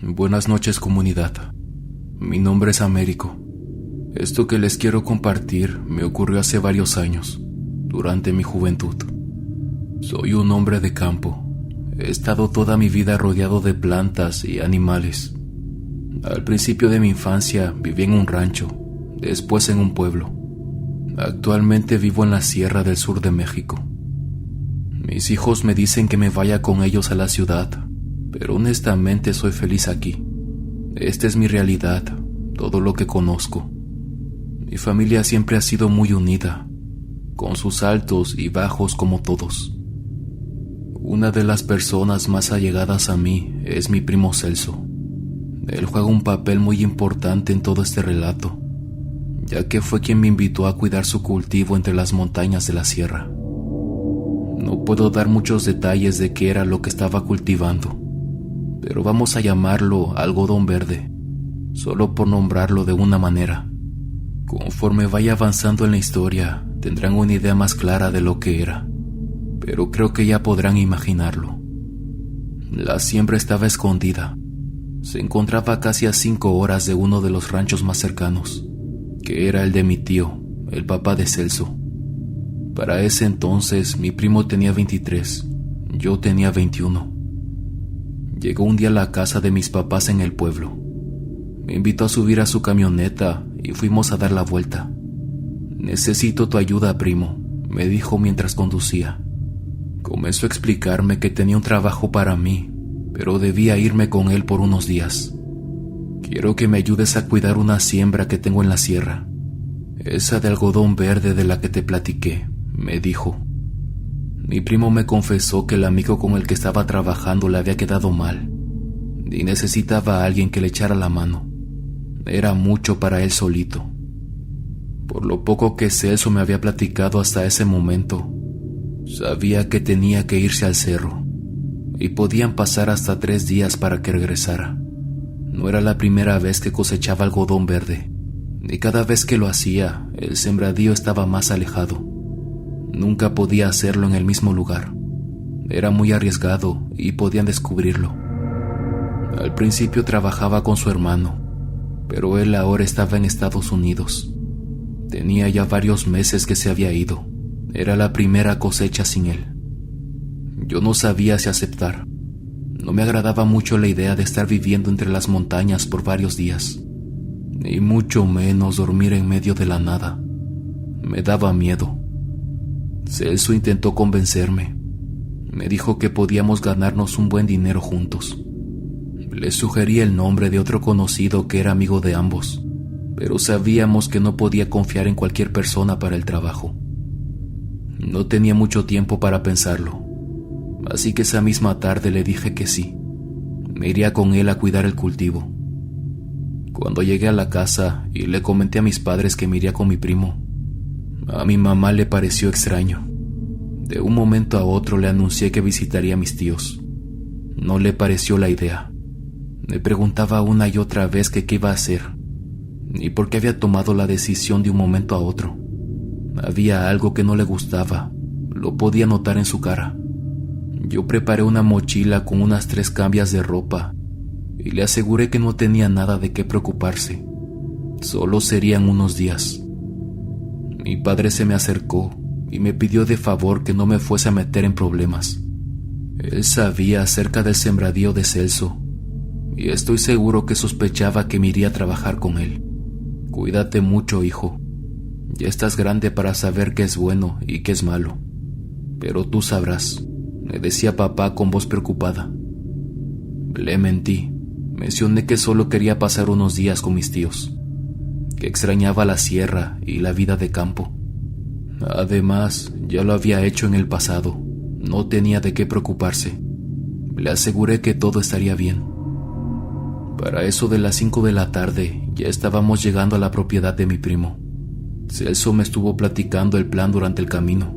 Buenas noches, comunidad. Mi nombre es Américo. Esto que les quiero compartir me ocurrió hace varios años, durante mi juventud. Soy un hombre de campo. He estado toda mi vida rodeado de plantas y animales. Al principio de mi infancia viví en un rancho, después en un pueblo. Actualmente vivo en la sierra del sur de México. Mis hijos me dicen que me vaya con ellos a la ciudad, pero honestamente soy feliz aquí. Esta es mi realidad, todo lo que conozco. Mi familia siempre ha sido muy unida, con sus altos y bajos como todos. Una de las personas más allegadas a mí es mi primo Celso. Él juega un papel muy importante en todo este relato, ya que fue quien me invitó a cuidar su cultivo entre las montañas de la sierra. No puedo dar muchos detalles de qué era lo que estaba cultivando, pero vamos a llamarlo algodón verde, solo por nombrarlo de una manera. Conforme vaya avanzando en la historia, tendrán una idea más clara de lo que era, pero creo que ya podrán imaginarlo. La siembra estaba escondida. Se encontraba casi a 5 horas de uno de los ranchos más cercanos, que era el de mi tío, el papá de Celso. Para ese entonces mi primo tenía 23, yo tenía 21. Llegó un día a la casa de mis papás en el pueblo. Me invitó a subir a su camioneta y fuimos a dar la vuelta. «Necesito tu ayuda, primo», me dijo mientras conducía. Comenzó a explicarme que tenía un trabajo para mí, pero debía irme con él por unos días. «Quiero que me ayudes a cuidar una siembra que tengo en la sierra, esa de algodón verde de la que te platiqué», me dijo. Mi primo me confesó que el amigo con el que estaba trabajando le había quedado mal y necesitaba a alguien que le echara la mano. Era mucho para él solito. Por lo poco que Celso me había platicado hasta ese momento, sabía que tenía que irse al cerro y podían pasar hasta 3 días para que regresara. No era la primera vez que cosechaba algodón verde, y cada vez que lo hacía, el sembradío estaba más alejado. Nunca podía hacerlo en el mismo lugar. Era muy arriesgado y podían descubrirlo. Al principio trabajaba con su hermano, pero él ahora estaba en Estados Unidos. Tenía ya varios meses que se había ido. Era la primera cosecha sin él. Yo no sabía si aceptar. No me agradaba mucho la idea de estar viviendo entre las montañas por varios días, ni mucho menos dormir en medio de la nada. Me daba miedo. Celso intentó convencerme. Me dijo que podíamos ganarnos un buen dinero juntos. Le sugerí el nombre de otro conocido que era amigo de ambos, pero sabíamos que no podía confiar en cualquier persona para el trabajo. No tenía mucho tiempo para pensarlo, así que esa misma tarde le dije que sí. Me iría con él a cuidar el cultivo. Cuando llegué a la casa y le comenté a mis padres que me iría con mi primo, a mi mamá le pareció extraño. De un momento a otro le anuncié que visitaría a mis tíos. No le pareció la idea. Me preguntaba una y otra vez que qué iba a hacer, y por qué había tomado la decisión de un momento a otro. Había algo que no le gustaba, lo podía notar en su cara. Yo preparé una mochila con unas 3 cambias de ropa y le aseguré que no tenía nada de qué preocuparse. Solo serían unos días. Mi padre se me acercó y me pidió de favor que no me fuese a meter en problemas. Él sabía acerca del sembradío de Celso, y estoy seguro que sospechaba que me iría a trabajar con él. «Cuídate mucho, hijo. Ya estás grande para saber qué es bueno y qué es malo. Pero tú sabrás», me decía papá con voz preocupada. Le mentí. Mencioné que solo quería pasar unos días con mis tíos, que extrañaba la sierra y la vida de campo. Además, ya lo había hecho en el pasado. No tenía de qué preocuparse. Le aseguré que todo estaría bien. Para eso de las 5 de la tarde, ya estábamos llegando a la propiedad de mi primo. Celso me estuvo platicando el plan durante el camino.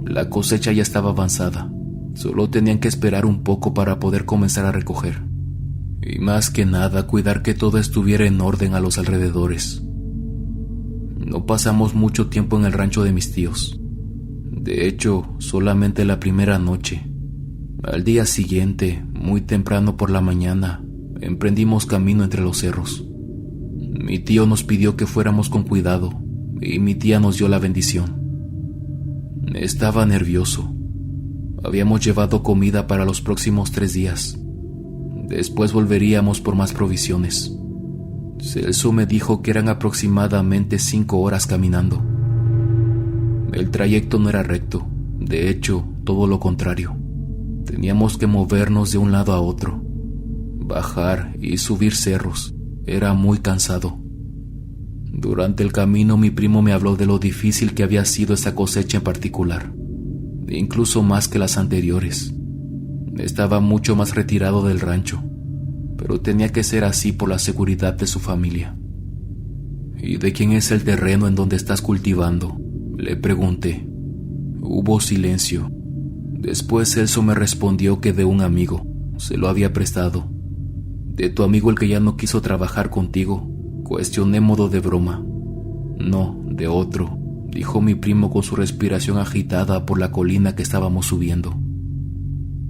La cosecha ya estaba avanzada. Solo tenían que esperar un poco para poder comenzar a recoger. Y más que nada, cuidar que todo estuviera en orden a los alrededores. No pasamos mucho tiempo en el rancho de mis tíos. De hecho, solamente la primera noche. Al día siguiente, muy temprano por la mañana, emprendimos camino entre los cerros. Mi tío nos pidió que fuéramos con cuidado y mi tía nos dio la bendición. Estaba nervioso. Habíamos llevado comida para los próximos 3 días. Después volveríamos por más provisiones. Celso me dijo que eran aproximadamente 5 horas caminando. El trayecto no era recto, de hecho, todo lo contrario. Teníamos que movernos de un lado a otro. Bajar y subir cerros era muy cansado. Durante el camino mi primo me habló de lo difícil que había sido esa cosecha en particular, incluso más que las anteriores. Estaba mucho más retirado del rancho, pero tenía que ser así por la seguridad de su familia. ¿Y de quién es el terreno en donde estás cultivando?, le pregunté. Hubo silencio. Después Celso me respondió que de un amigo. Se lo había prestado. ¿De tu amigo el que ya no quiso trabajar contigo?, cuestioné modo de broma. No, de otro, dijo mi primo con su respiración agitada por la colina que estábamos subiendo.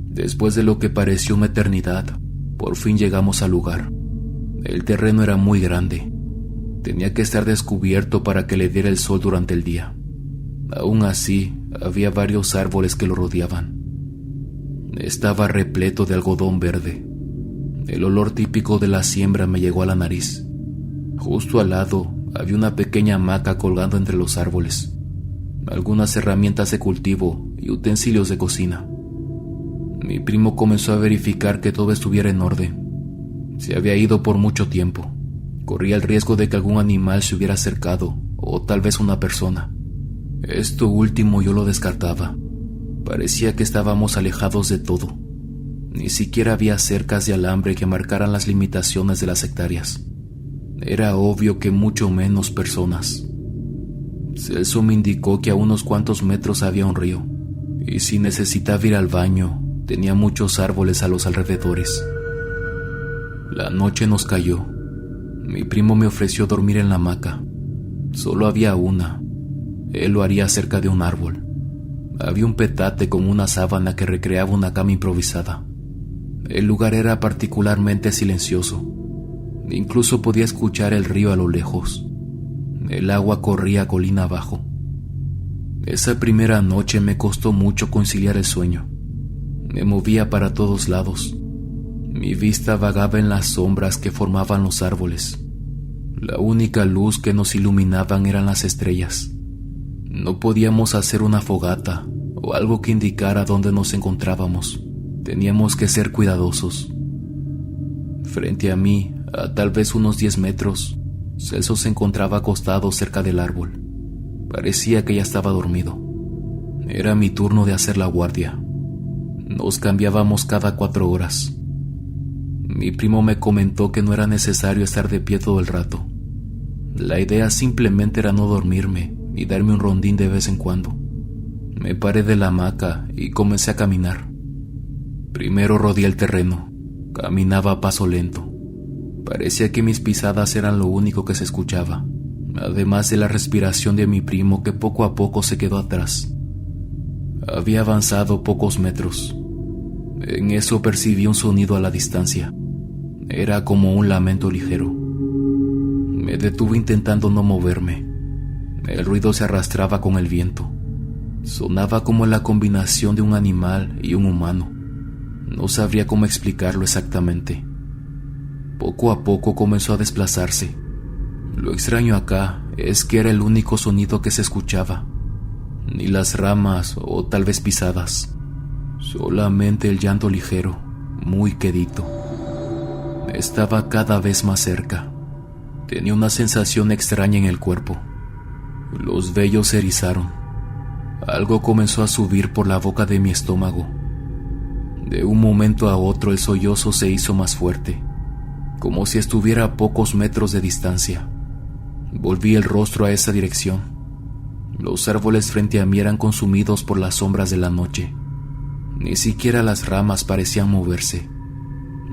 Después de lo que pareció una eternidad, por fin llegamos al lugar. El terreno era muy grande. Tenía que estar descubierto para que le diera el sol durante el día. Aún así, había varios árboles que lo rodeaban. Estaba repleto de algodón verde. El olor típico de la siembra me llegó a la nariz. Justo al lado había una pequeña hamaca colgando entre los árboles, algunas herramientas de cultivo y utensilios de cocina. Mi primo comenzó a verificar que todo estuviera en orden. Se había ido por mucho tiempo. Corría el riesgo de que algún animal se hubiera acercado, o tal vez una persona. Esto último yo lo descartaba. Parecía que estábamos alejados de todo. Ni siquiera había cercas de alambre que marcaran las limitaciones de las hectáreas. Era obvio que mucho menos personas. Celso me indicó que a unos cuantos metros había un río, y si necesitaba ir al baño, tenía muchos árboles a los alrededores. La noche nos cayó. Mi primo me ofreció dormir en la hamaca. Solo había una. Él lo haría cerca de un árbol. Había un petate con una sábana que recreaba una cama improvisada. El lugar era particularmente silencioso. Incluso podía escuchar el río a lo lejos. El agua corría colina abajo. Esa primera noche me costó mucho conciliar el sueño. Me movía para todos lados. Mi vista vagaba en las sombras que formaban los árboles. La única luz que nos iluminaban eran las estrellas. No podíamos hacer una fogata o algo que indicara dónde nos encontrábamos. Teníamos que ser cuidadosos. Frente a mí, a tal vez unos 10 metros, Celso se encontraba acostado cerca del árbol. Parecía que ya estaba dormido. Era mi turno de hacer la guardia. Nos cambiábamos cada 4 horas. Mi primo me comentó que no era necesario estar de pie todo el rato. La idea simplemente era no dormirme y darme un rondín de vez en cuando. Me paré de la hamaca y comencé a caminar. Primero rodeé el terreno. Caminaba a paso lento. Parecía que mis pisadas eran lo único que se escuchaba, además de la respiración de mi primo que poco a poco se quedó atrás. Había avanzado pocos metros. En eso percibí un sonido a la distancia. Era como un lamento ligero. Me detuve intentando no moverme. El ruido se arrastraba con el viento. Sonaba como la combinación de un animal y un humano. No sabría cómo explicarlo exactamente. Poco a poco comenzó a desplazarse. Lo extraño acá es que era el único sonido que se escuchaba. Ni las ramas o tal vez pisadas. Solamente el llanto ligero, muy quedito. Estaba cada vez más cerca. Tenía una sensación extraña en el cuerpo. Los vellos se erizaron. Algo comenzó a subir por la boca de mi estómago. De un momento a otro el sollozo se hizo más fuerte, como si estuviera a pocos metros de distancia. Volví el rostro a esa dirección. Los árboles frente a mí eran consumidos por las sombras de la noche. Ni siquiera las ramas parecían moverse.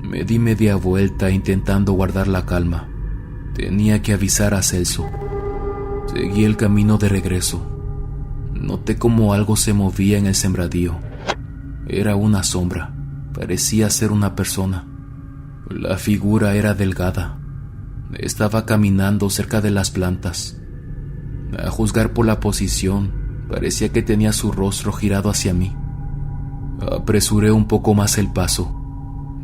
Me di media vuelta intentando guardar la calma. Tenía que avisar a Celso. Seguí el camino de regreso. Noté como algo se movía en el sembradío. Era una sombra. Parecía ser una persona. La figura era delgada. Estaba caminando cerca de las plantas. A juzgar por la posición, parecía que tenía su rostro girado hacia mí. Apresuré un poco más el paso.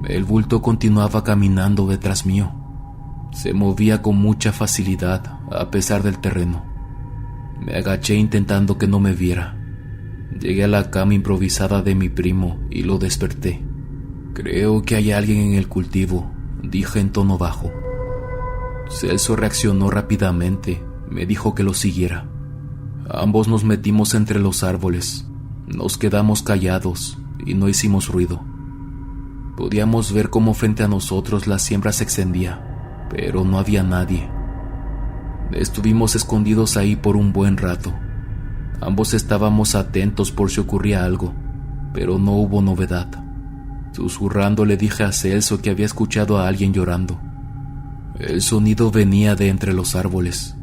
El bulto continuaba caminando detrás mío. Se movía con mucha facilidad a pesar del terreno. Me agaché intentando que no me viera. Llegué a la cama improvisada de mi primo y lo desperté. «Creo que hay alguien en el cultivo», dije en tono bajo. Celso reaccionó rápidamente. Me dijo que lo siguiera. Ambos nos metimos entre los árboles. Nos quedamos callados y no hicimos ruido. Podíamos ver cómo frente a nosotros la siembra se extendía, pero no había nadie. Estuvimos escondidos ahí por un buen rato. Ambos estábamos atentos por si ocurría algo, pero no hubo novedad. Susurrando le dije a Celso que había escuchado a alguien llorando. El sonido venía de entre los árboles.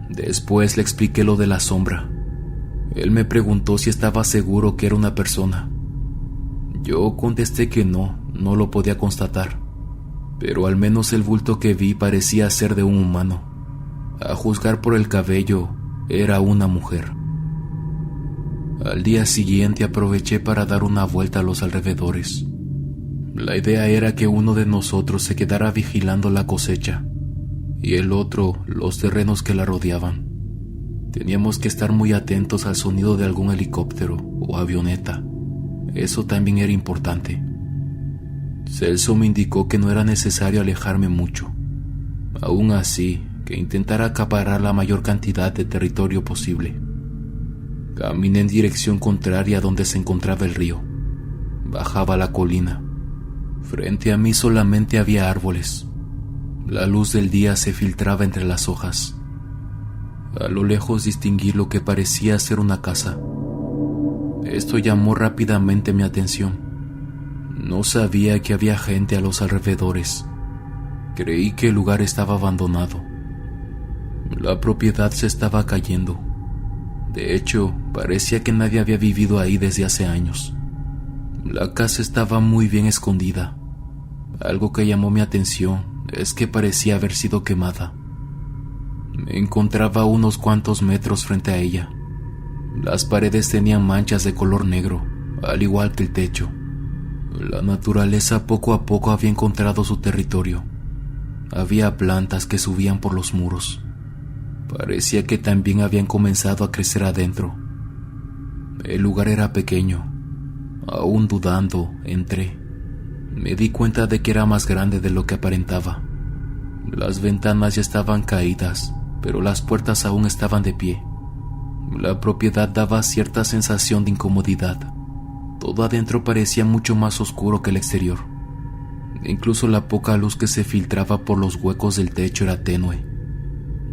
Después le expliqué lo de la sombra. Él me preguntó si estaba seguro que era una persona. Yo contesté que no lo podía constatar, pero al menos el bulto que vi parecía ser de un humano. A juzgar por el cabello, era una mujer. Al día siguiente aproveché para dar una vuelta a los alrededores. La idea era que uno de nosotros se quedara vigilando la cosecha y el otro los terrenos que la rodeaban. Teníamos que estar muy atentos al sonido de algún helicóptero o avioneta. Eso también era importante. Celso me indicó que no era necesario alejarme mucho. Aún así, que intentara acaparar la mayor cantidad de territorio posible. Caminé en dirección contraria a donde se encontraba el río. Bajaba la colina. Frente a mí solamente había árboles. La luz del día se filtraba entre las hojas. A lo lejos distinguí lo que parecía ser una casa. Esto llamó rápidamente mi atención. No sabía que había gente a los alrededores. Creí que el lugar estaba abandonado. La propiedad se estaba cayendo. De hecho, parecía que nadie había vivido ahí desde hace años. La casa estaba muy bien escondida. Algo que llamó mi atención es que parecía haber sido quemada. Me encontraba a unos cuantos metros frente a ella. Las paredes tenían manchas de color negro, al igual que el techo. La naturaleza poco a poco había encontrado su territorio. Había plantas que subían por los muros. Parecía que también habían comenzado a crecer adentro. El lugar era pequeño. Aún dudando, entré. Me di cuenta de que era más grande de lo que aparentaba. Las ventanas ya estaban caídas, pero las puertas aún estaban de pie. La propiedad daba cierta sensación de incomodidad. Todo adentro parecía mucho más oscuro que el exterior. Incluso la poca luz que se filtraba por los huecos del techo era tenue.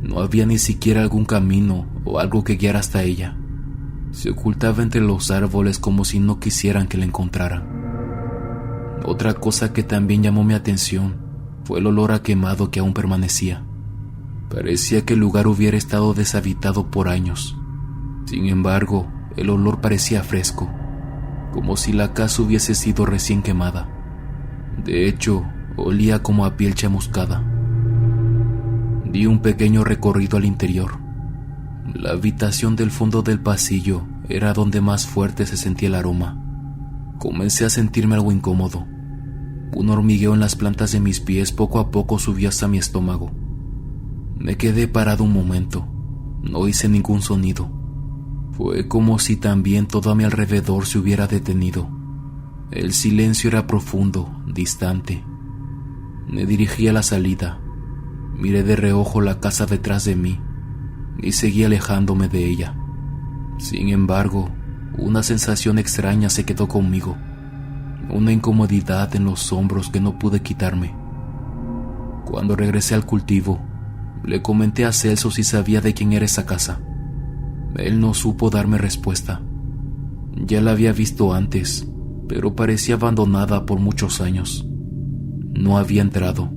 No había ni siquiera algún camino o algo que guiara hasta ella. Se ocultaba entre los árboles como si no quisieran que la encontraran. Otra cosa que también llamó mi atención fue el olor a quemado que aún permanecía. Parecía que el lugar hubiera estado deshabitado por años. Sin embargo, el olor parecía fresco, como si la casa hubiese sido recién quemada. De hecho, olía como a piel chamuscada. Di un pequeño recorrido al interior. La habitación del fondo del pasillo era donde más fuerte se sentía el aroma. Comencé a sentirme algo incómodo. Un hormigueo en las plantas de mis pies poco a poco subió hasta mi estómago. Me quedé parado un momento. No hice ningún sonido. Fue como si también todo a mi alrededor se hubiera detenido. El silencio era profundo, distante. Me dirigí a la salida. Miré de reojo la casa detrás de mí y seguí alejándome de ella. Sin embargo, una sensación extraña se quedó conmigo, una incomodidad en los hombros que no pude quitarme. Cuando regresé al cultivo, le comenté a Celso si sabía de quién era esa casa. Él no supo darme respuesta. Ya la había visto antes, pero parecía abandonada por muchos años. No había entrado.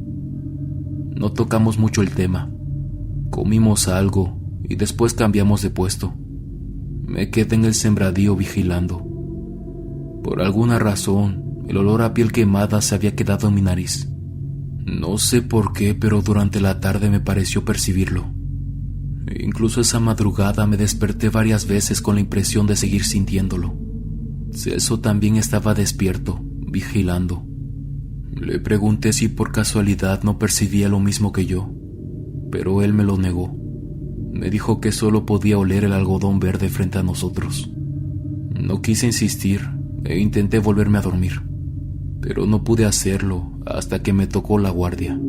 No tocamos mucho el tema. Comimos algo y después cambiamos de puesto. Me quedé en el sembradío vigilando. Por alguna razón, el olor a piel quemada se había quedado en mi nariz. No sé por qué, pero durante la tarde me pareció percibirlo. Incluso esa madrugada me desperté varias veces con la impresión de seguir sintiéndolo. Celso también estaba despierto, vigilando. Le pregunté si por casualidad no percibía lo mismo que yo, pero él me lo negó. Me dijo que solo podía oler el algodón verde frente a nosotros. No quise insistir e intenté volverme a dormir, pero no pude hacerlo hasta que me tocó la guardia.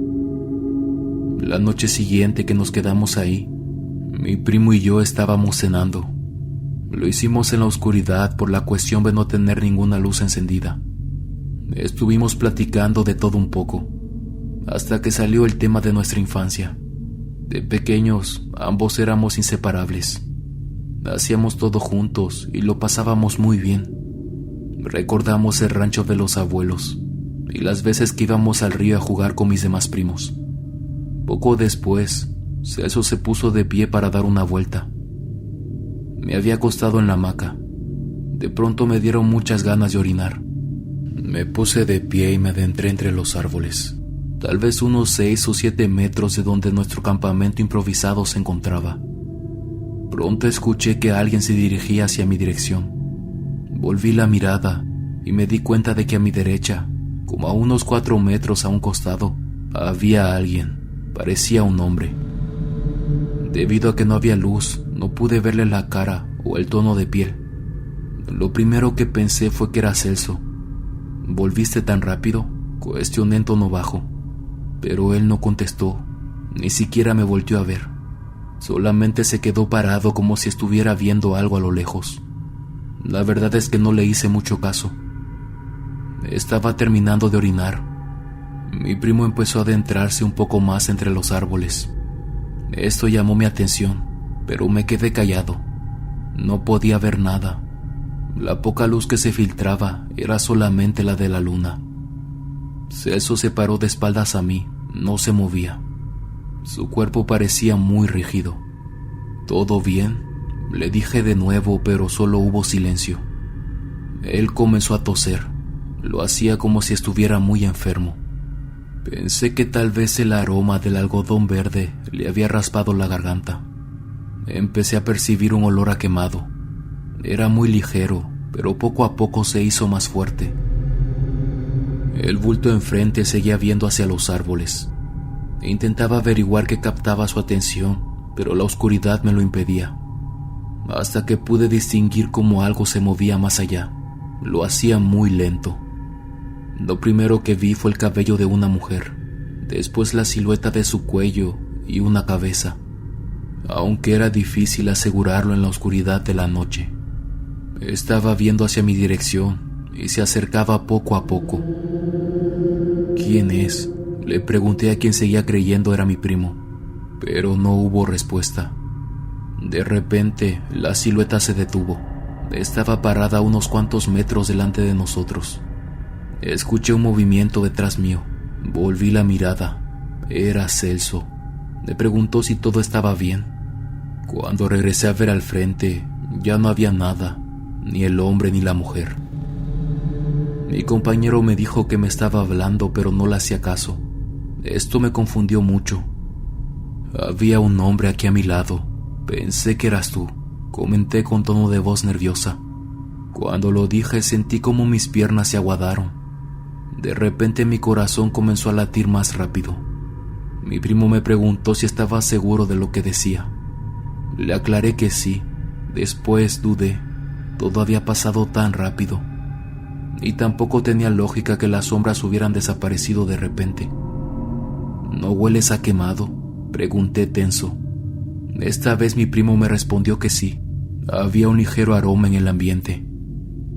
La noche siguiente que nos quedamos ahí, mi primo y yo estábamos cenando. Lo hicimos en la oscuridad por la cuestión de no tener ninguna luz encendida. Estuvimos platicando de todo un poco, hasta que salió el tema de nuestra infancia. De pequeños, ambos éramos inseparables. Hacíamos todo juntos y lo pasábamos muy bien. Recordamos el rancho de los abuelos y las veces que íbamos al río a jugar con mis demás primos. Poco después, Celso se puso de pie para dar una vuelta. Me había acostado en la hamaca. De pronto me dieron muchas ganas de orinar. Me puse de pie y me adentré entre los árboles, tal vez unos 6 o 7 metros de donde nuestro campamento improvisado se encontraba. Pronto escuché que alguien se dirigía hacia mi dirección. Volví la mirada y me di cuenta de que a mi derecha, como a unos 4 metros a un costado, había alguien. Parecía un hombre. Debido a que no había luz, no pude verle la cara o el tono de piel. Lo primero que pensé fue que era Celso. ¿Volviste tan rápido?, cuestioné en tono bajo, pero él no contestó, ni siquiera me volteó a ver. Solamente se quedó parado como si estuviera viendo algo a lo lejos. La verdad es que no le hice mucho caso. Estaba terminando de orinar. Mi primo empezó a adentrarse un poco más entre los árboles. Esto llamó mi atención, pero me quedé callado. No podía ver nada. La poca luz que se filtraba era solamente la de la luna. Celso se paró de espaldas a mí, no se movía. Su cuerpo parecía muy rígido. ¿Todo bien?, le dije de nuevo, pero solo hubo silencio. Él comenzó a toser. Lo hacía como si estuviera muy enfermo. Pensé que tal vez el aroma del algodón verde le había raspado la garganta. Empecé a percibir un olor a quemado. Era muy ligero, pero poco a poco se hizo más fuerte. El bulto enfrente seguía viendo hacia los árboles. Intentaba averiguar qué captaba su atención, pero la oscuridad me lo impedía. Hasta que pude distinguir cómo algo se movía más allá. Lo hacía muy lento. Lo primero que vi fue el cabello de una mujer, después la silueta de su cuello y una cabeza, aunque era difícil asegurarlo en la oscuridad de la noche. Estaba viendo hacia mi dirección y se acercaba poco a poco. ¿Quién es?, le pregunté a quien seguía creyendo era mi primo, pero no hubo respuesta. De repente, la silueta se detuvo. Estaba parada a unos cuantos metros delante de nosotros. Escuché un movimiento detrás mío. Volví la mirada. Era Celso. Me preguntó si todo estaba bien. Cuando regresé a ver al frente, ya no había nada, ni el hombre ni la mujer. Mi compañero me dijo que me estaba hablando, pero no le hacía caso. Esto me confundió mucho. Había un hombre aquí a mi lado. Pensé que eras tú, comenté con tono de voz nerviosa. Cuando lo dije sentí como mis piernas se aguadaron. De repente mi corazón comenzó a latir más rápido. Mi primo me preguntó si estaba seguro de lo que decía. Le aclaré que sí. Después dudé. Todo había pasado tan rápido. Y tampoco tenía lógica que las sombras hubieran desaparecido de repente. ¿No hueles a quemado?, pregunté tenso. Esta vez mi primo me respondió que sí. Había un ligero aroma en el ambiente.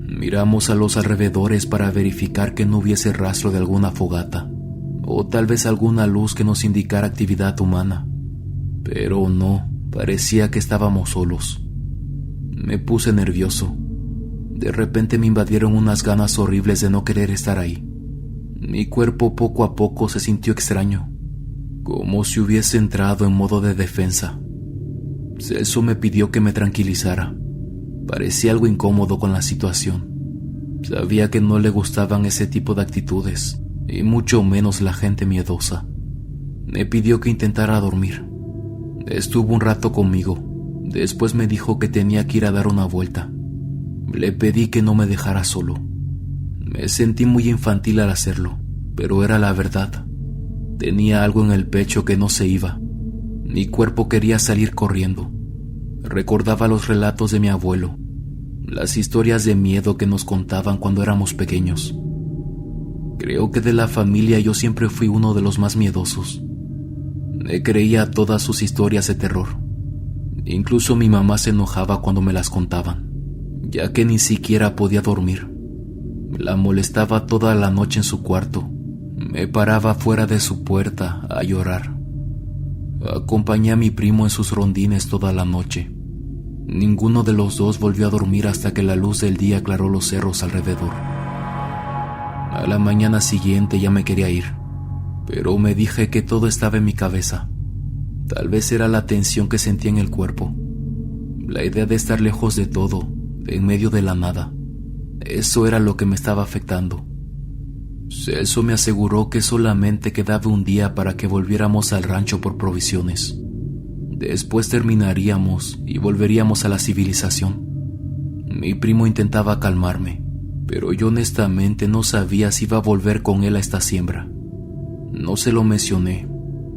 Miramos a los alrededores para verificar que no hubiese rastro de alguna fogata, o tal vez alguna luz que nos indicara actividad humana. Pero no, parecía que estábamos solos. Me puse nervioso. De repente me invadieron unas ganas horribles de no querer estar ahí. Mi cuerpo poco a poco se sintió extraño, como si hubiese entrado en modo de defensa. Celso me pidió que me tranquilizara. Parecía algo incómodo con la situación. Sabía que no le gustaban ese tipo de actitudes, y mucho menos la gente miedosa. Me pidió que intentara dormir. Estuvo un rato conmigo. Después me dijo que tenía que ir a dar una vuelta. Le pedí que no me dejara solo. Me sentí muy infantil al hacerlo, pero era la verdad. Tenía algo en el pecho que no se iba. Mi cuerpo quería salir corriendo. Recordaba los relatos de mi abuelo, las historias de miedo que nos contaban cuando éramos pequeños. Creo que de la familia yo siempre fui uno de los más miedosos. Me creía todas sus historias de terror. Incluso mi mamá se enojaba cuando me las contaban, ya que ni siquiera podía dormir. La molestaba toda la noche en su cuarto. Me paraba fuera de su puerta a llorar. Acompañé a mi primo en sus rondines toda la noche. Ninguno de los dos volvió a dormir hasta que la luz del día aclaró los cerros alrededor. A la mañana siguiente ya me quería ir, pero me dije que todo estaba en mi cabeza. Tal vez era la tensión que sentía en el cuerpo, la idea de estar lejos de todo, en medio de la nada. Eso era lo que me estaba afectando. Celso me aseguró que solamente quedaba un día para que volviéramos al rancho por provisiones. Después terminaríamos y volveríamos a la civilización. Mi primo intentaba calmarme, pero yo honestamente no sabía si iba a volver con él a esta siembra. No se lo mencioné,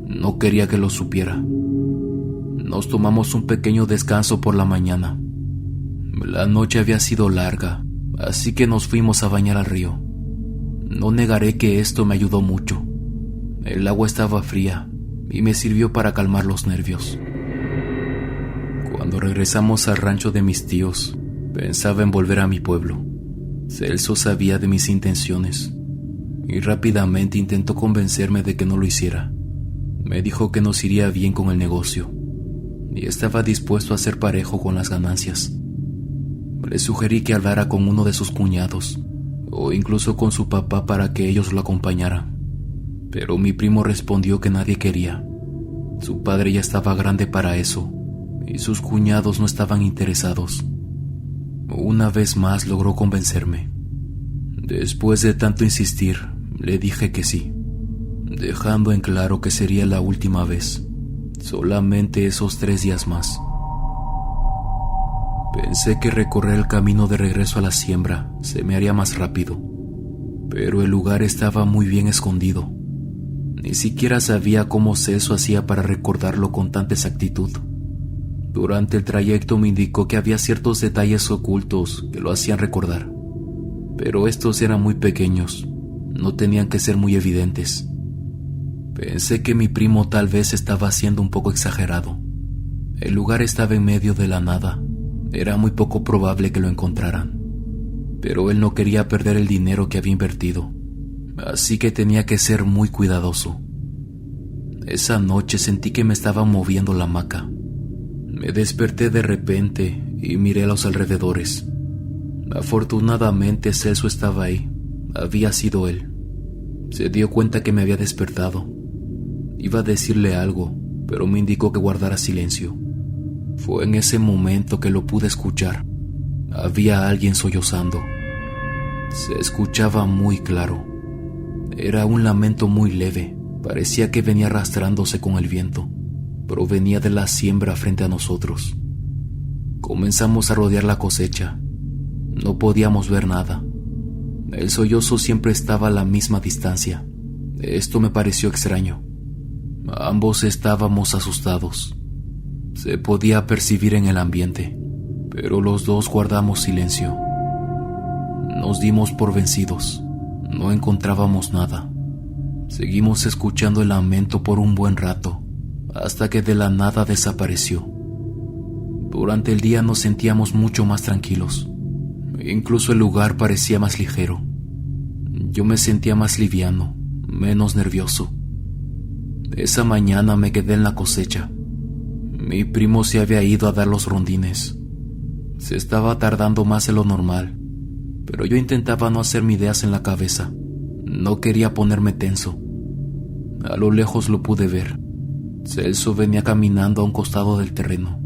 no quería que lo supiera. Nos tomamos un pequeño descanso por la mañana. La noche había sido larga, así que nos fuimos a bañar al río. No negaré que esto me ayudó mucho. El agua estaba fría y me sirvió para calmar los nervios. Cuando regresamos al rancho de mis tíos, pensaba en volver a mi pueblo. Celso sabía de mis intenciones y rápidamente intentó convencerme de que no lo hiciera. Me dijo que nos iría bien con el negocio y estaba dispuesto a ser parejo con las ganancias. Le sugerí que hablara con uno de sus cuñados o incluso con su papá para que ellos lo acompañaran, pero mi primo respondió que nadie quería. Su padre ya estaba grande para eso y sus cuñados no estaban interesados. Una vez más logró convencerme. Después de tanto insistir, le dije que sí, dejando en claro que sería la última vez, solamente esos 3 días más. Pensé que recorrer el camino de regreso a la siembra se me haría más rápido, pero el lugar estaba muy bien escondido. Ni siquiera sabía cómo Celso hacía para recordarlo con tanta exactitud. Durante el trayecto me indicó que había ciertos detalles ocultos que lo hacían recordar, pero estos eran muy pequeños, no tenían que ser muy evidentes. Pensé que mi primo tal vez estaba siendo un poco exagerado. El lugar estaba en medio de la nada, era muy poco probable que lo encontraran, pero él no quería perder el dinero que había invertido, así que tenía que ser muy cuidadoso. Esa noche sentí que me estaba moviendo la hamaca. Me desperté de repente y miré a los alrededores. Afortunadamente Celso estaba ahí. Había sido él. Se dio cuenta que me había despertado. Iba a decirle algo, pero me indicó que guardara silencio. Fue en ese momento que lo pude escuchar. Había alguien sollozando. Se escuchaba muy claro. Era un lamento muy leve. Parecía que venía arrastrándose con el viento. Provenía de la siembra frente a nosotros. Comenzamos a rodear la cosecha. No podíamos ver nada. El sollozo siempre estaba a la misma distancia. Esto me pareció extraño. Ambos estábamos asustados. Se podía percibir en el ambiente, pero los dos guardamos silencio. Nos dimos por vencidos. No encontrábamos nada. Seguimos escuchando el lamento por un buen rato, hasta que de la nada desapareció. Durante el día nos sentíamos mucho más tranquilos. Incluso el lugar parecía más ligero. Yo me sentía más liviano, menos nervioso. Esa mañana me quedé en la cosecha. Mi primo se había ido a dar los rondines. Se estaba tardando más de lo normal, pero yo intentaba no hacerme ideas en la cabeza. No quería ponerme tenso. A lo lejos lo pude ver. Celso venía caminando a un costado del terreno.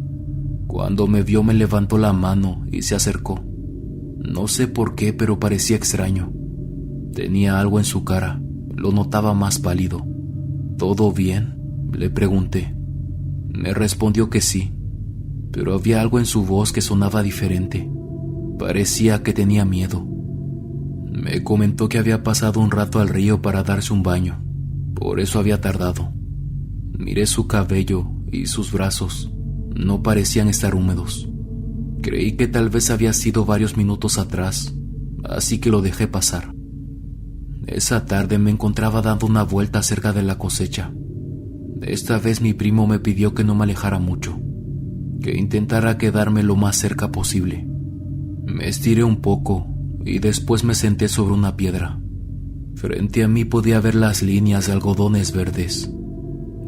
Cuando me vio me levantó la mano y se acercó. No sé por qué, pero parecía extraño. Tenía algo en su cara. lo notaba más pálido. ¿Todo bien?, le pregunté. Me respondió que sí, pero había algo en su voz que sonaba diferente. Parecía que tenía miedo. Me comentó que había pasado un rato al río para darse un baño, por eso había tardado. Miré su cabello y sus brazos. No parecían estar húmedos. Creí que tal vez había sido varios minutos atrás, así que lo dejé pasar. Esa tarde me encontraba dando una vuelta cerca de la cosecha. Esta vez mi primo me pidió que no me alejara mucho, que intentara quedarme lo más cerca posible. Me estiré un poco y después me senté sobre una piedra. Frente a mí podía ver las líneas de algodones verdes.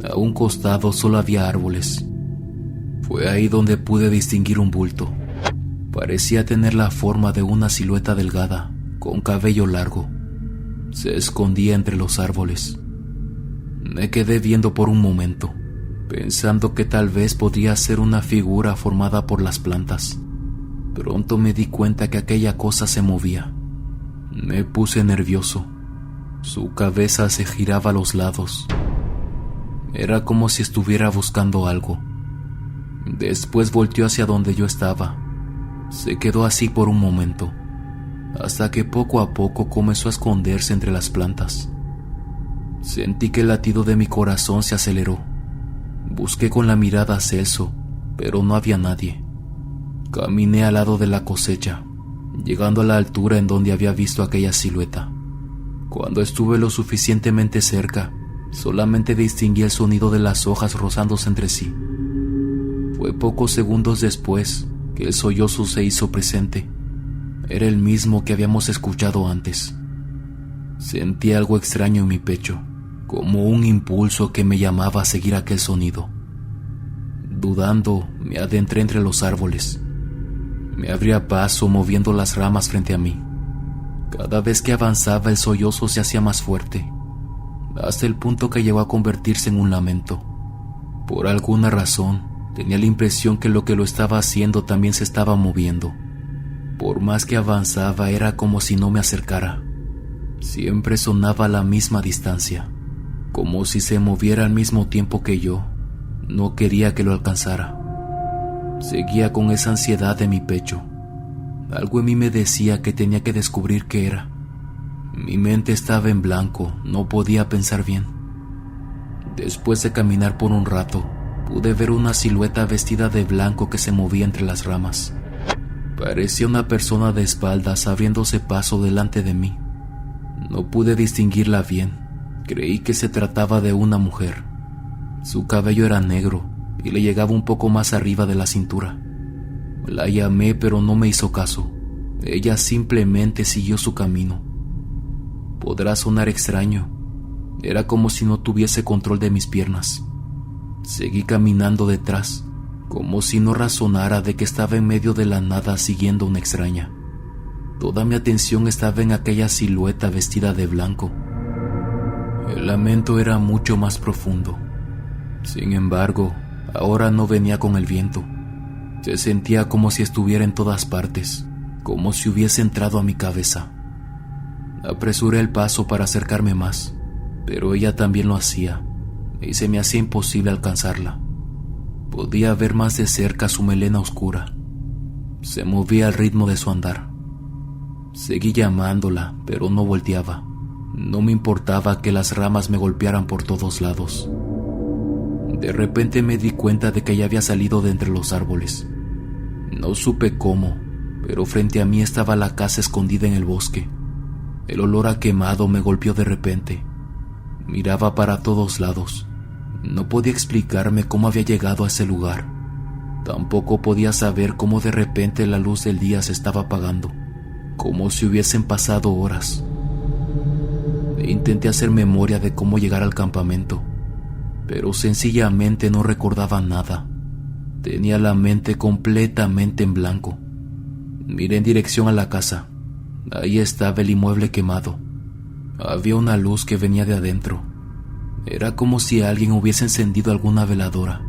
A un costado solo había árboles. Fue ahí donde pude distinguir un bulto. Parecía tener la forma de una silueta delgada, con cabello largo. Se escondía entre los árboles. Me quedé viendo por un momento, pensando que tal vez podría ser una figura formada por las plantas. Pronto me di cuenta que aquella cosa se movía. Me puse nervioso. Su cabeza se giraba a los lados. Era como si estuviera buscando algo. Después volteó hacia donde yo estaba. Se quedó así por un momento, hasta que poco a poco comenzó a esconderse entre las plantas. Sentí que el latido de mi corazón se aceleró. Busqué con la mirada a Celso, pero no había nadie. Caminé al lado de la cosecha, llegando a la altura en donde había visto aquella silueta. Cuando estuve lo suficientemente cerca, solamente distinguí el sonido de las hojas rozándose entre sí. Fue pocos segundos después que el sollozo se hizo presente. Era el mismo que habíamos escuchado antes. Sentí algo extraño en mi pecho, como un impulso que me llamaba a seguir aquel sonido. Dudando, me adentré entre los árboles. Me abría paso moviendo las ramas frente a mí. Cada vez que avanzaba el sollozo se hacía más fuerte, hasta el punto que llegó a convertirse en un lamento. Por alguna razón, tenía la impresión que lo estaba haciendo también se estaba moviendo. Por más que avanzaba, era como si no me acercara. Siempre sonaba a la misma distancia, como si se moviera al mismo tiempo que yo. No quería que lo alcanzara. Seguía con esa ansiedad en mi pecho. Algo en mí me decía que tenía que descubrir qué era. Mi mente estaba en blanco, no podía pensar bien. Después de caminar por un rato, pude ver una silueta vestida de blanco que se movía entre las ramas. Parecía una persona de espaldas abriéndose paso delante de mí. No pude distinguirla bien. Creí que se trataba de una mujer. Su cabello era negro y le llegaba un poco más arriba de la cintura. La llamé, pero no me hizo caso. Ella simplemente siguió su camino. Podrá sonar extraño. Era como si no tuviese control de mis piernas. Seguí caminando detrás, como si no razonara de que estaba en medio de la nada siguiendo a una extraña. Toda mi atención estaba en aquella silueta vestida de blanco. El lamento era mucho más profundo. Sin embargo, ahora no venía con el viento. Se sentía como si estuviera en todas partes, como si hubiese entrado a mi cabeza. Apresuré el paso para acercarme más, pero ella también lo hacía, y se me hacía imposible alcanzarla. Podía ver más de cerca su melena oscura. Se movía al ritmo de su andar. Seguí llamándola, pero no volteaba. No me importaba que las ramas me golpearan por todos lados. De repente me di cuenta de que ella había salido de entre los árboles. No supe cómo, pero frente a mí estaba la casa escondida en el bosque. El olor a quemado me golpeó de repente. Miraba para todos lados. No podía explicarme cómo había llegado a ese lugar. Tampoco podía saber cómo de repente la luz del día se estaba apagando, como si hubiesen pasado horas. Intenté hacer memoria de cómo llegar al campamento, pero sencillamente no recordaba nada. Tenía la mente completamente en blanco. Miré en dirección a la casa. Ahí estaba el inmueble quemado. Había una luz que venía de adentro. Era como si alguien hubiese encendido alguna veladora.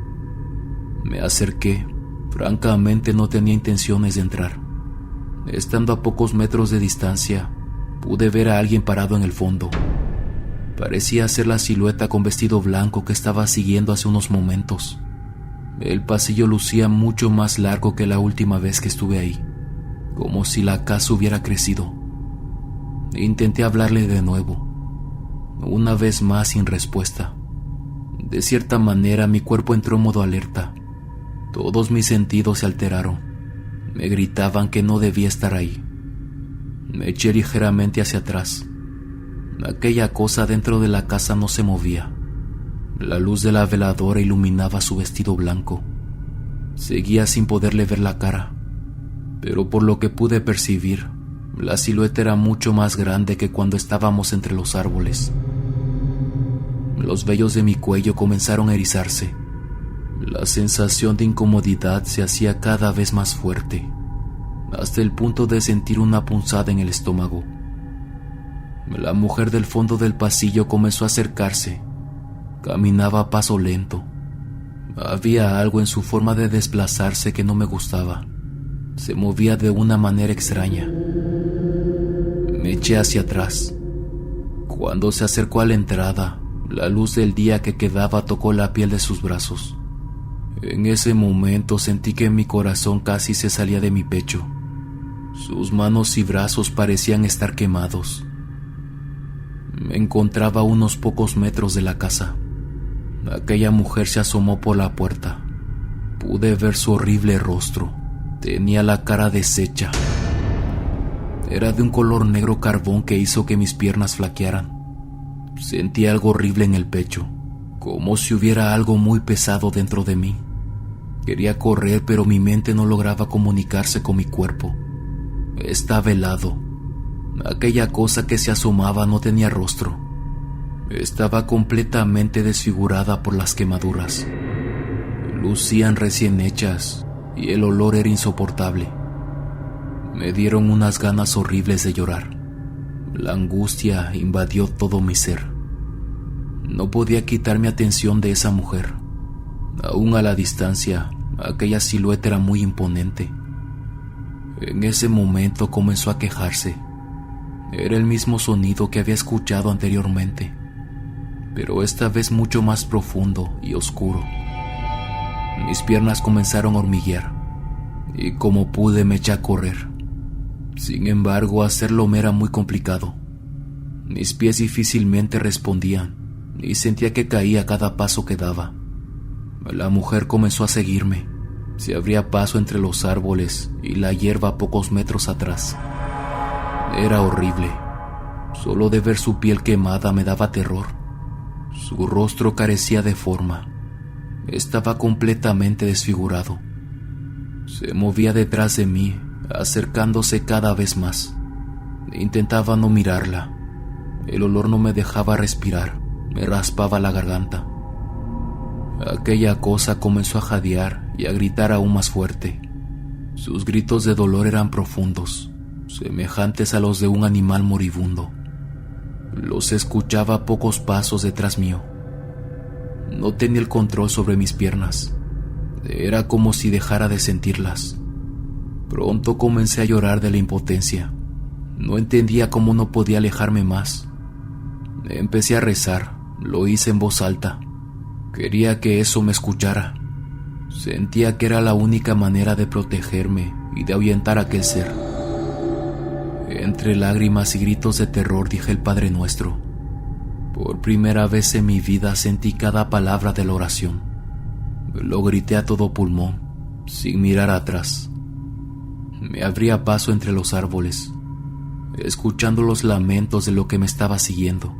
Me acerqué. Francamente no tenía intenciones de entrar. Estando a pocos metros de distancia, pude ver a alguien parado en el fondo. Parecía ser la silueta con vestido blanco que estaba siguiendo hace unos momentos. El pasillo lucía mucho más largo que la última vez que estuve ahí, como si la casa hubiera crecido. Intenté hablarle de nuevo, una vez más sin respuesta. De cierta manera mi cuerpo entró en modo alerta. Todos mis sentidos se alteraron. Me gritaban que no debía estar ahí. Me eché ligeramente hacia atrás. Aquella cosa dentro de la casa no se movía. La luz de la veladora iluminaba su vestido blanco. Seguía sin poderle ver la cara, pero por lo que pude percibir, la silueta era mucho más grande que cuando estábamos entre los árboles. Los vellos de mi cuello comenzaron a erizarse. La sensación de incomodidad se hacía cada vez más fuerte, hasta el punto de sentir una punzada en el estómago. La mujer del fondo del pasillo comenzó a acercarse. Caminaba a paso lento. Había algo en su forma de desplazarse que no me gustaba. Se movía de una manera extraña. Me eché hacia atrás. Cuando se acercó a la entrada, la luz del día que quedaba tocó la piel de sus brazos. En ese momento sentí que mi corazón casi se salía de mi pecho. Sus manos y brazos parecían estar quemados. Me encontraba a unos pocos metros de la casa. Aquella mujer se asomó por la puerta. Pude ver su horrible rostro. Tenía la cara deshecha. Era de un color negro carbón que hizo que mis piernas flaquearan. Sentí algo horrible en el pecho, como si hubiera algo muy pesado dentro de mí. Quería correr, pero mi mente no lograba comunicarse con mi cuerpo. Estaba helado. Aquella cosa que se asomaba no tenía rostro. Estaba completamente desfigurada por las quemaduras. Lucían recién hechas y el olor era insoportable. Me dieron unas ganas horribles de llorar. La angustia invadió todo mi ser. No podía quitar mi atención de esa mujer. Aún a la distancia, aquella silueta era muy imponente. En ese momento comenzó a quejarse. Era el mismo sonido que había escuchado anteriormente, pero esta vez mucho más profundo y oscuro. Mis piernas comenzaron a hormiguear, y como pude me eché a correr. Sin embargo, hacerlo me era muy complicado. Mis pies difícilmente respondían, y sentía que caía a cada paso que daba. La mujer comenzó a seguirme. Se abría paso entre los árboles y la hierba a pocos metros atrás. Era horrible. Solo de ver su piel quemada me daba terror. Su rostro carecía de forma. Estaba completamente desfigurado. Se movía detrás de mí, acercándose cada vez más. Intentaba no mirarla. El olor no me dejaba respirar. Me raspaba la garganta. Aquella cosa comenzó a jadear y a gritar aún más fuerte. Sus gritos de dolor eran profundos, semejantes a los de un animal moribundo. Los escuchaba a pocos pasos detrás mío. No tenía el control sobre mis piernas. Era como si dejara de sentirlas. Pronto comencé a llorar de la impotencia. No entendía cómo no podía alejarme más. Empecé a rezar. Lo hice en voz alta. Quería que eso me escuchara. Sentía que era la única manera de protegerme y de ahuyentar a aquel ser. Entre lágrimas y gritos de terror dije el Padre Nuestro. Por primera vez en mi vida sentí cada palabra de la oración. Lo grité a todo pulmón, sin mirar atrás. Me abría paso entre los árboles, escuchando los lamentos de lo que me estaba siguiendo.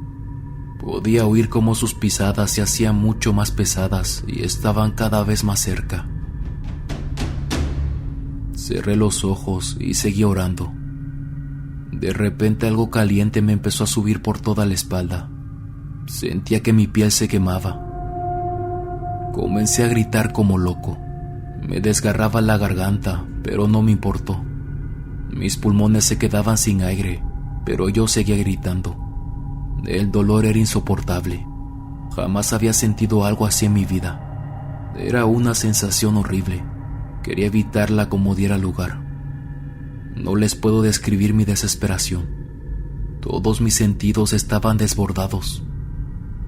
Podía oír cómo sus pisadas se hacían mucho más pesadas y estaban cada vez más cerca. Cerré los ojos y seguí orando. De repente algo caliente me empezó a subir por toda la espalda. Sentía que mi piel se quemaba. Comencé a gritar como loco. Me desgarraba la garganta, pero no me importó. Mis pulmones se quedaban sin aire, pero yo seguía gritando. El dolor era insoportable. Jamás había sentido algo así en mi vida. Era una sensación horrible. Quería evitarla como diera lugar. No les puedo describir mi desesperación. Todos mis sentidos estaban desbordados.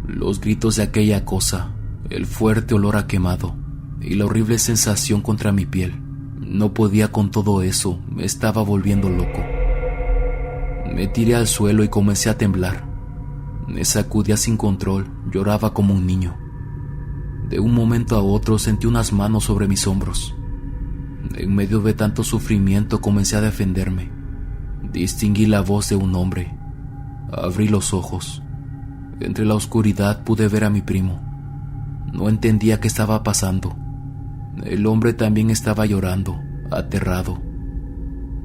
Los gritos de aquella cosa, el fuerte olor a quemado y la horrible sensación contra mi piel. No podía con todo eso, me estaba volviendo loco. Me tiré al suelo y comencé a temblar. Me sacudía sin control, lloraba como un niño. De un momento a otro sentí unas manos sobre mis hombros. En medio de tanto sufrimiento comencé a defenderme. Distinguí la voz de un hombre. Abrí los ojos. Entre la oscuridad pude ver a mi primo. No entendía qué estaba pasando. El hombre también estaba llorando, aterrado.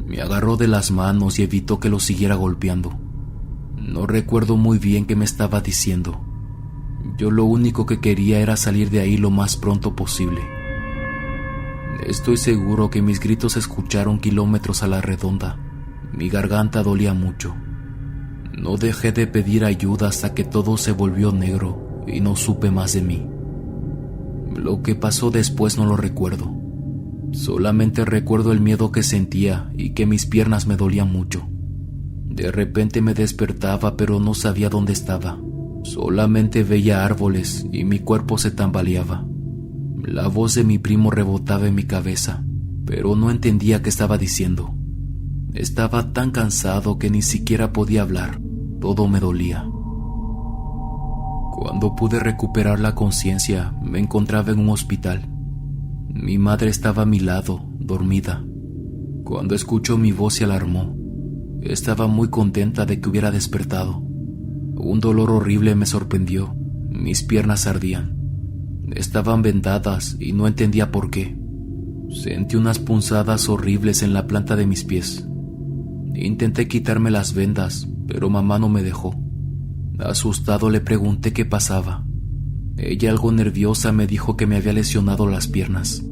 Me agarró de las manos y evitó que lo siguiera golpeando. No recuerdo muy bien qué me estaba diciendo. Yo lo único que quería era salir de ahí lo más pronto posible. Estoy seguro que mis gritos se escucharon kilómetros a la redonda. Mi garganta dolía mucho. No dejé de pedir ayuda hasta que todo se volvió negro y no supe más de mí. Lo que pasó después no lo recuerdo. Solamente recuerdo el miedo que sentía y que mis piernas me dolían mucho. De repente me despertaba, pero no sabía dónde estaba. Solamente veía árboles y mi cuerpo se tambaleaba. La voz de mi primo rebotaba en mi cabeza, pero no entendía qué estaba diciendo. Estaba tan cansado que ni siquiera podía hablar. Todo me dolía. Cuando pude recuperar la conciencia, me encontraba en un hospital. Mi madre estaba a mi lado, dormida. Cuando escuchó mi voz se alarmó. Estaba muy contenta de que hubiera despertado. Un dolor horrible me sorprendió. Mis piernas ardían. Estaban vendadas y no entendía por qué. Sentí unas punzadas horribles en la planta de mis pies. Intenté quitarme las vendas, pero mamá no me dejó. Asustado le pregunté qué pasaba. Ella, algo nerviosa, me dijo que me había lesionado las piernas.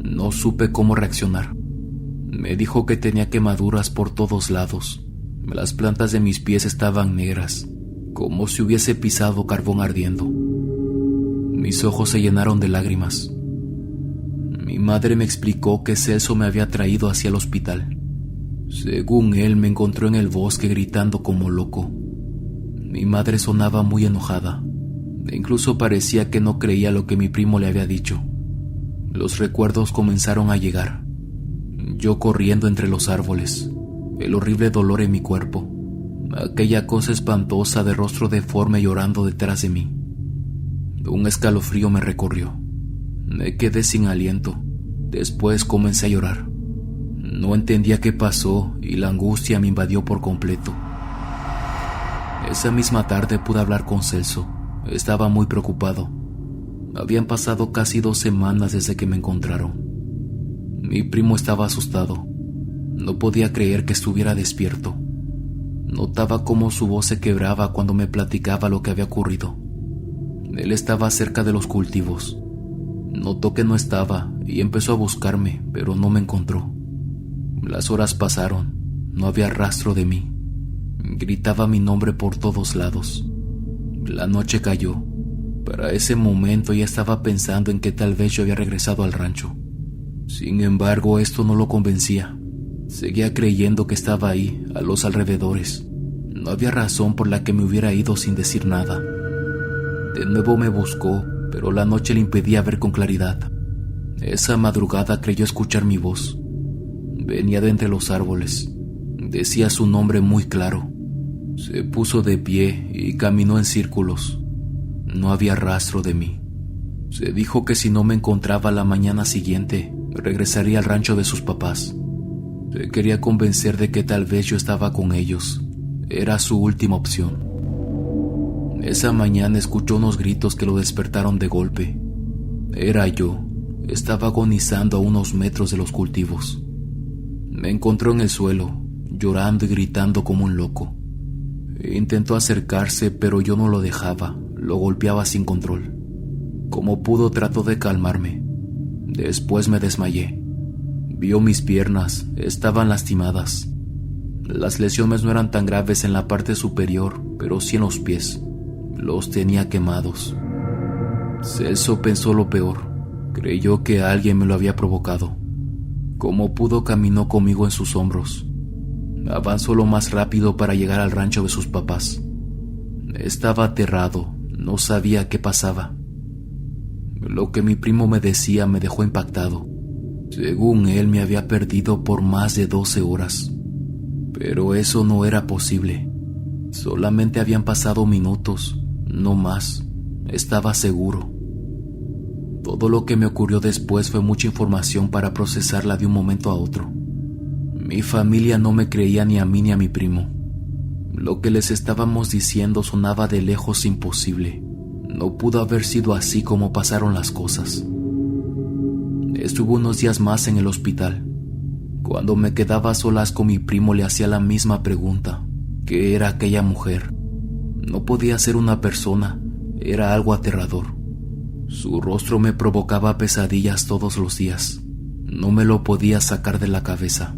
No supe cómo reaccionar. Me dijo que tenía quemaduras por todos lados. Las plantas de mis pies estaban negras, como si hubiese pisado carbón ardiendo. Mis ojos se llenaron de lágrimas. Mi madre me explicó que Celso me había traído hacia el hospital. Según él, me encontró en el bosque gritando como loco. Mi madre sonaba muy enojada. Incluso parecía que no creía lo que mi primo le había dicho. Los recuerdos comenzaron a llegar. Yo corriendo entre los árboles, el horrible dolor en mi cuerpo, aquella cosa espantosa de rostro deforme llorando detrás de mí. Un escalofrío me recorrió. Me quedé sin aliento. Después comencé a llorar. No entendía qué pasó y la angustia me invadió por completo. Esa misma tarde pude hablar con Celso. Estaba muy preocupado. Habían pasado casi 2 semanas desde que me encontraron. Mi primo estaba asustado. No podía creer que estuviera despierto. Notaba cómo su voz se quebraba cuando me platicaba lo que había ocurrido. Él estaba cerca de los cultivos. Notó que no estaba y empezó a buscarme, pero no me encontró. Las horas pasaron. No había rastro de mí. Gritaba mi nombre por todos lados. La noche cayó. Para ese momento ya estaba pensando en que tal vez yo había regresado al rancho. Sin embargo, esto no lo convencía. Seguía creyendo que estaba ahí, a los alrededores. No había razón por la que me hubiera ido sin decir nada. De nuevo me buscó, pero la noche le impedía ver con claridad. Esa madrugada creyó escuchar mi voz. Venía de entre los árboles. Decía su nombre muy claro. Se puso de pie y caminó en círculos. No había rastro de mí. Se dijo que si no me encontraba la mañana siguiente, regresaría al rancho de sus papás. Se quería convencer de que tal vez yo estaba con ellos. Era su última opción. Esa mañana escuchó unos gritos que lo despertaron de golpe. Era yo. Estaba agonizando a unos metros de los cultivos. Me encontró en el suelo, llorando y gritando como un loco. Intentó acercarse, pero yo no lo dejaba. Lo golpeaba sin control. Como pudo, trató de calmarme. Después me desmayé. Vio mis piernas, estaban lastimadas. Las lesiones no eran tan graves en la parte superior, pero sí en los pies. Los tenía quemados. Celso pensó lo peor. Creyó que alguien me lo había provocado. Como pudo, caminó conmigo en sus hombros. Avanzó lo más rápido para llegar al rancho de sus papás. Estaba aterrado, No sabía qué pasaba. Lo que mi primo me decía me dejó impactado. Según él, me había perdido por más de 12 horas. Pero eso no era posible. Solamente habían pasado minutos, no más. Estaba seguro. Todo lo que me ocurrió después fue mucha información para procesarla de un momento a otro. Mi familia no me creía ni a mí ni a mi primo. Lo que les estábamos diciendo sonaba de lejos imposible. No pudo haber sido así como pasaron las cosas. Estuve unos días más en el hospital. Cuando me quedaba a solas con mi primo le hacía la misma pregunta. ¿Qué era aquella mujer? No podía ser una persona, era algo aterrador. Su rostro me provocaba pesadillas todos los días. No me lo podía sacar de la cabeza.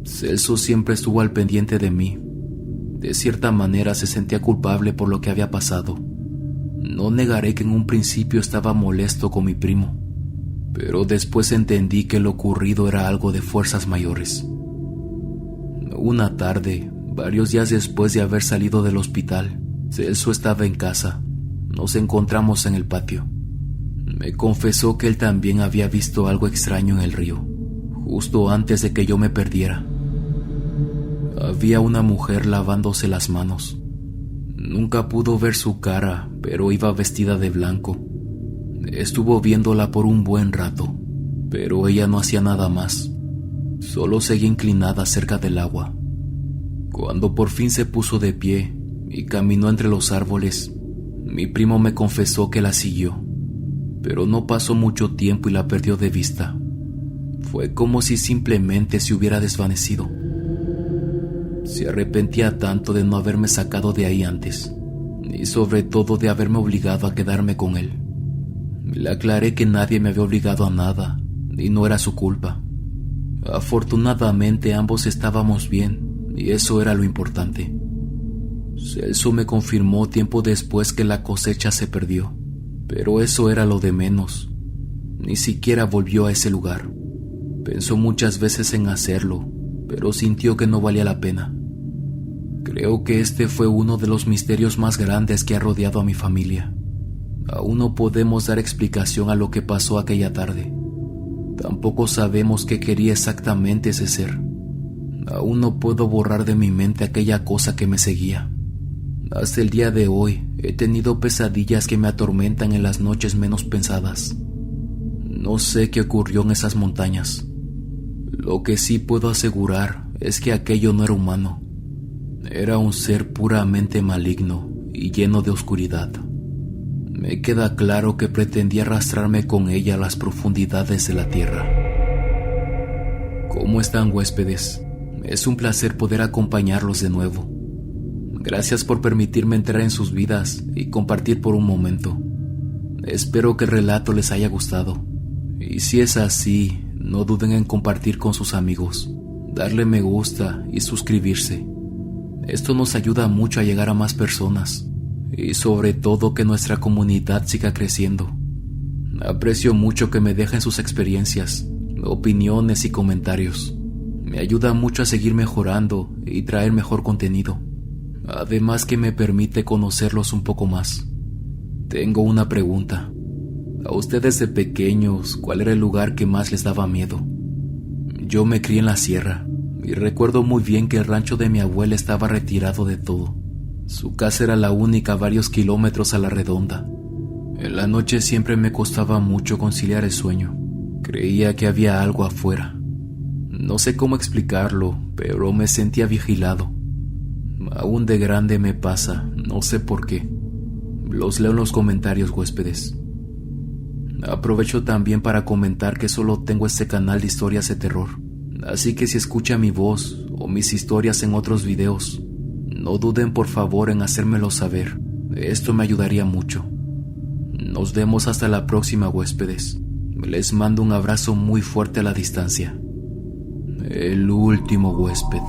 Celso siempre estuvo al pendiente de mí. De cierta manera se sentía culpable por lo que había pasado. No negaré que en un principio estaba molesto con mi primo, pero después entendí que lo ocurrido era algo de fuerzas mayores. Una tarde, varios días después de haber salido del hospital, Celso estaba en casa. Nos encontramos en el patio. Me confesó que él también había visto algo extraño en el río, justo antes de que yo me perdiera. Había una mujer lavándose las manos. Nunca pudo ver su cara, pero iba vestida de blanco. Estuvo viéndola por un buen rato, pero ella no hacía nada más. Solo seguía inclinada cerca del agua. Cuando por fin se puso de pie y caminó entre los árboles, mi primo me confesó que la siguió, pero no pasó mucho tiempo y la perdió de vista. Fue como si simplemente se hubiera desvanecido. Se arrepentía tanto de no haberme sacado de ahí antes, y sobre todo de haberme obligado a quedarme con él. Le aclaré que nadie me había obligado a nada, y no era su culpa. Afortunadamente ambos estábamos bien, y eso era lo importante. Celso me confirmó tiempo después que la cosecha se perdió, pero eso era lo de menos. Ni siquiera volvió a ese lugar. Pensó muchas veces en hacerlo, pero sintió que no valía la pena. Creo que este fue uno de los misterios más grandes que ha rodeado a mi familia. Aún no podemos dar explicación a lo que pasó aquella tarde. Tampoco sabemos qué quería exactamente ese ser. Aún no puedo borrar de mi mente aquella cosa que me seguía. Hasta el día de hoy he tenido pesadillas que me atormentan en las noches menos pensadas. No sé qué ocurrió en esas montañas. Lo que sí puedo asegurar es que aquello no era humano. Era un ser puramente maligno y lleno de oscuridad. Me queda claro que pretendía arrastrarme con ella a las profundidades de la tierra. ¿Cómo están, huéspedes? Es un placer poder acompañarlos de nuevo. Gracias por permitirme entrar en sus vidas y compartir por un momento. Espero que el relato les haya gustado. Y si es así, no duden en compartir con sus amigos, darle me gusta y suscribirse. Esto nos ayuda mucho a llegar a más personas y sobre todo que nuestra comunidad siga creciendo. Aprecio mucho que me dejen sus experiencias, opiniones y comentarios. Me ayuda mucho a seguir mejorando y traer mejor contenido. Además que me permite conocerlos un poco más. Tengo una pregunta. A ustedes de pequeños, ¿cuál era el lugar que más les daba miedo? Yo me crié en la sierra y recuerdo muy bien que el rancho de mi abuela estaba retirado de todo. Su casa era la única a varios kilómetros a la redonda. En la noche siempre me costaba mucho conciliar el sueño. Creía que había algo afuera. No sé cómo explicarlo, pero me sentía vigilado. Aún de grande me pasa, no sé por qué. Los leo en los comentarios, huéspedes. Aprovecho también para comentar que solo tengo este canal de historias de terror, así que si escucha mi voz o mis historias en otros videos, no duden por favor en hacérmelo saber. Esto me ayudaría mucho. Nos vemos hasta la próxima, huéspedes. Les mando un abrazo muy fuerte a la distancia. El último huésped.